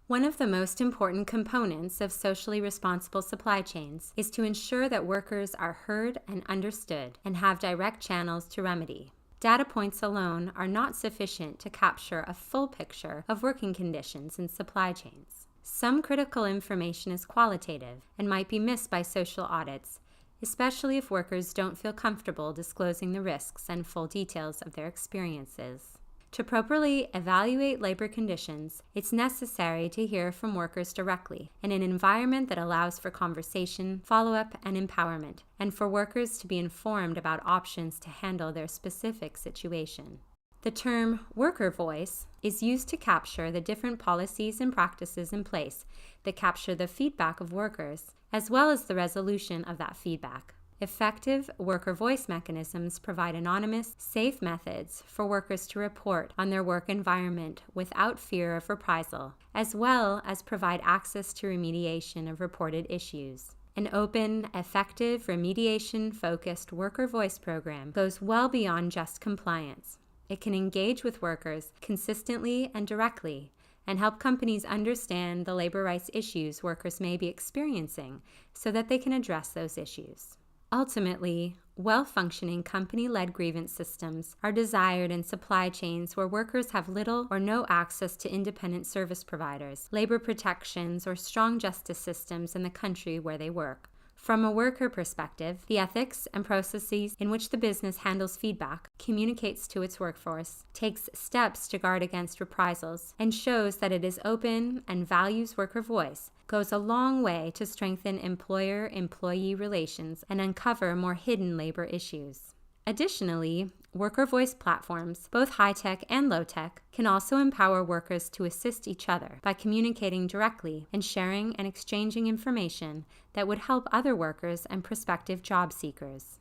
One of the most important components of socially responsible supply chains is to ensure that workers are heard and understood and have direct channels to remedy. Data points alone are not sufficient to capture a full picture of working conditions in supply chains. Some critical information is qualitative and might be missed by social audits, especially if workers don't feel comfortable disclosing the risks and full details of their experiences. To properly evaluate labor conditions, it's necessary to hear from workers directly in an environment that allows for conversation, follow-up, and empowerment, and for workers to be informed about options to handle their specific situation. The term worker voice is used to capture the different policies and practices in place that capture the feedback of workers, as well as the resolution of that feedback. Effective worker voice mechanisms provide anonymous, safe methods for workers to report on their work environment without fear of reprisal, as well as provide access to remediation of reported issues. An open, effective, remediation-focused worker voice program goes well beyond just compliance. It can engage with workers consistently and directly and help companies understand the labor rights issues workers may be experiencing so that they can address those issues. Ultimately, well-functioning company-led grievance systems are desired in supply chains where workers have little or no access to independent service providers, labor protections, or strong justice systems in the country where they work. From a worker perspective, the ethics and processes in which the business handles feedback, communicates to its workforce, takes steps to guard against reprisals, and shows that it is open and values worker voice, goes a long way to strengthen employer-employee relations and uncover more hidden labor issues. Additionally, worker voice platforms, both high-tech and low-tech, can also empower workers to assist each other by communicating directly and sharing and exchanging information that would help other workers and prospective job seekers.